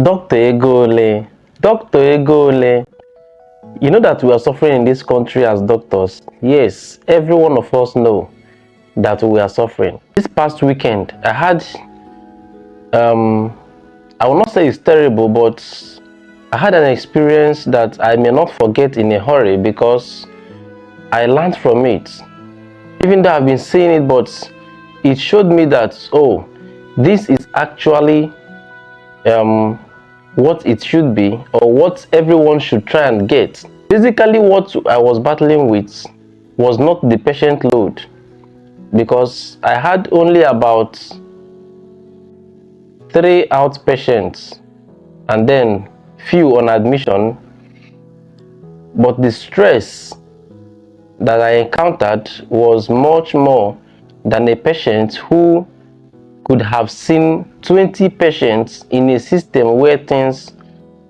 Dr. Egole, Dr. Egole, you know that we are suffering in this country as doctors. Yes, every one of us know that we are suffering. This past weekend, I had, I will not say it's terrible, but I had an experience that I may not forget in a hurry because I learned from it. Even though I've been seeing it, but it showed me that, oh, this is actually what it should be, or what everyone should try and get. Basically, what I was battling with was not the patient load, because I had only about 3 outpatients and then few on admission, but the stress that I encountered was much more than a patient who could have seen 20 patients in a system where things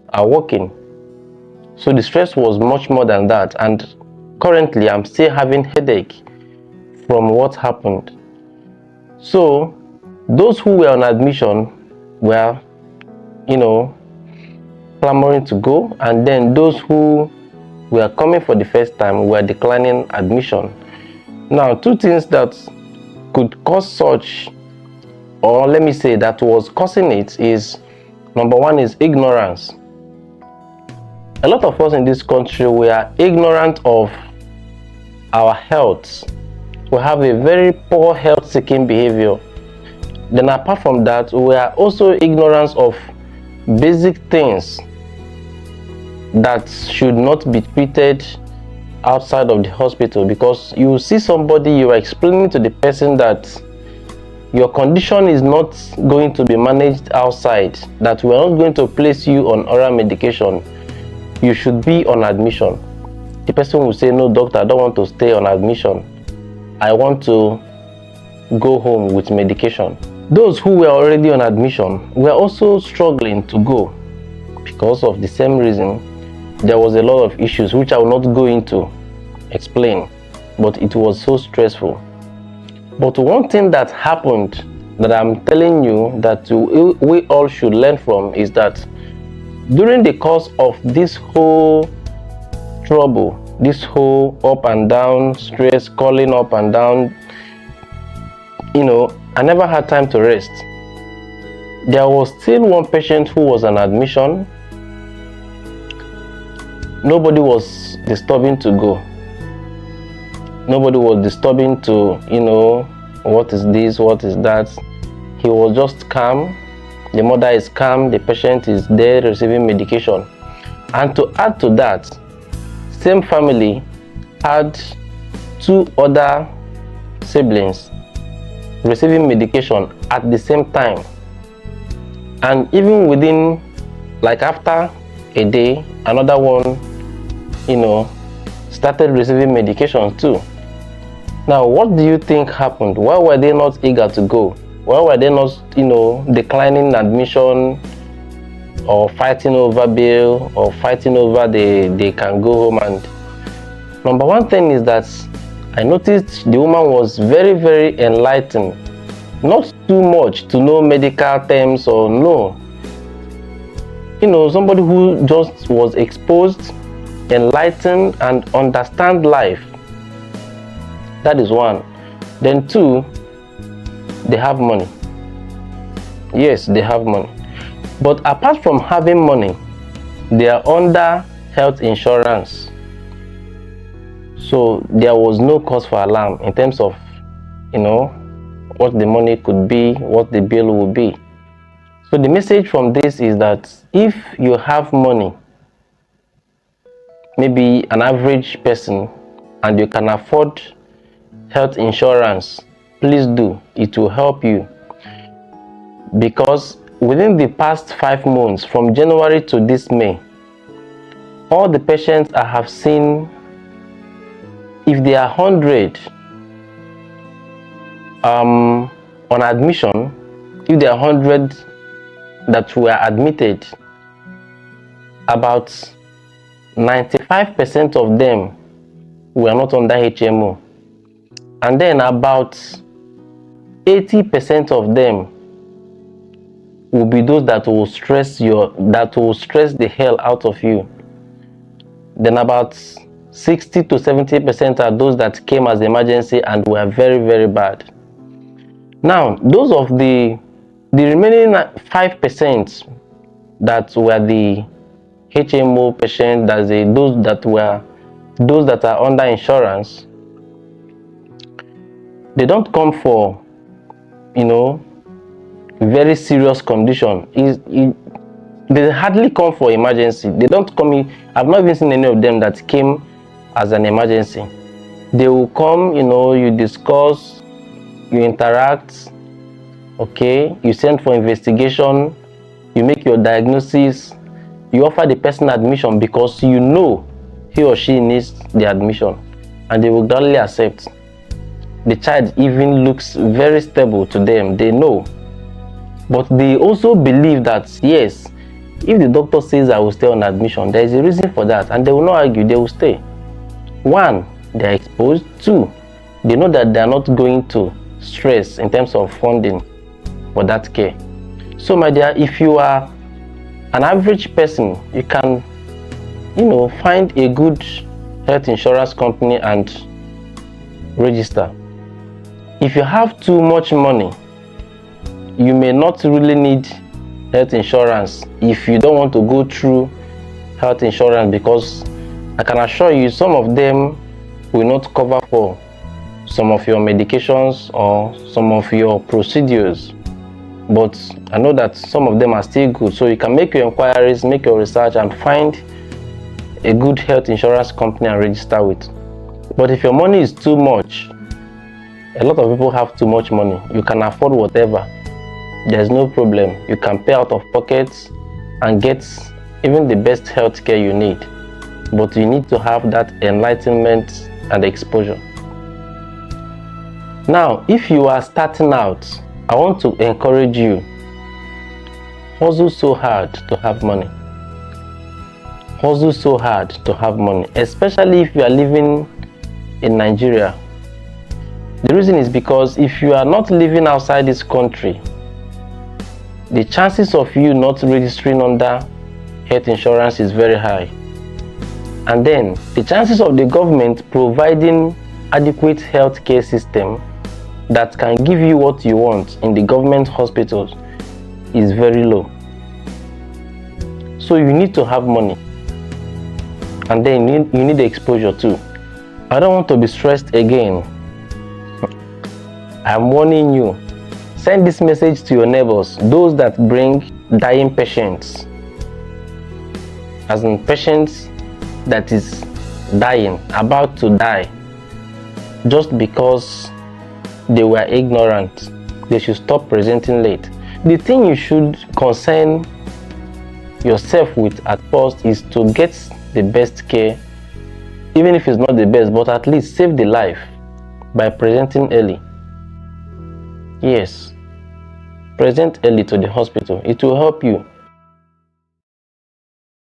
are working. So the stress was much more than that, and currently I'm still having headache from what happened. So those who were on admission were, clamoring to go, and then those who were coming for the first time were declining admission. Now, two things that could cause such, or let me say that was causing it, is number one is ignorance. A lot of us in this country, we are ignorant of our health. We have a very poor health seeking behavior. Then apart from that, we are also ignorant of basic things that should not be treated outside of the hospital, because you see somebody, you are explaining to the person that your condition is not going to be managed outside, that we are not going to place you on oral medication, you should be on admission. The person will say, no doctor, I don't want to stay on admission, I want to go home with medication. Those who were already on admission were also struggling to go because of the same reason. There was a lot of issues which I will not go into explain, but it was so stressful. But one thing that happened that I'm telling you that we all should learn from is that during the course of this whole trouble, this whole up and down stress, calling up and down, I never had time to rest. There was still one patient who was on admission. Nobody was disturbing to go. Nobody was disturbing to, what is this, what is that. He was just calm. The mother is calm. The patient is there receiving medication. And to add to that, same family had 2 other siblings receiving medication at the same time. And even within, like after a day, another one started receiving medication too. Now, what do you think happened? Why were they not eager to go? Why were they not, declining admission, or fighting over bill, or fighting over they can go home? And number one thing is that I noticed the woman was very, very enlightened. Not too much to know medical terms, or no. Somebody who just was exposed, enlightened, and understand life. That is one. Then 2, they have money. Yes, they have money. But apart from having money, they are under health insurance. So there was no cause for alarm in terms of, what the money could be, what the bill will be. So the message from this is that if you have money, maybe an average person, and you can afford health insurance, please do. It will help you, because within the past 5 months, from January to this May, all the patients I have seen, if they are 100 on admission, if there are 100 that were admitted, about 95% of them were not under HMO, and then about 80% of them will be those that will stress the hell out of you. Then about 60 to 70% are those that came as emergency and were very, very bad. Now, those of the remaining 5% that were the HMO patients, those that are under insurance, they don't come for, very serious condition. They hardly come for emergency. They don't come in. I've not even seen any of them that came as an emergency. They will come, you discuss, you interact, okay, you send for investigation, you make your diagnosis, you offer the person admission because you know he or she needs the admission, and they will gladly accept. The child even looks very stable to them, they know. But they also believe that, yes, if the doctor says I will stay on admission, there is a reason for that, and they will not argue, they will stay. One, they are exposed. Two, they know that they are not going to stress in terms of funding for that care. So my dear, if you are an average person, you can, find a good health insurance company and register. If you have too much money, you may not really need health insurance if you don't want to go through health insurance, because I can assure you some of them will not cover for some of your medications or some of your procedures. But I know that some of them are still good, so you can make your inquiries, make your research, and find a good health insurance company and register with. But if your money is too much, a lot of people have too much money, you can afford whatever, there's no problem. You can pay out of pocket and get even the best health care you need, but you need to have that enlightenment and exposure. Now, if you are starting out, I want to encourage you, hustle so hard to have money. Hustle so hard to have money, especially if you are living in Nigeria. The reason is because if you are not living outside this country, the chances of you not registering under health insurance is very high. And then the chances of the government providing adequate health care system that can give you what you want in the government hospitals is very low. So you need to have money, and then you need the exposure too. I don't want to be stressed again. I'm warning you. Send this message to your neighbors, those that bring dying patients, as in patients that is dying, about to die, just because they were ignorant. They should stop presenting late. The thing you should concern yourself with at first is to get the best care, even if it's not the best, but at least save the life by presenting early. Yes, present early to the hospital. It will help you.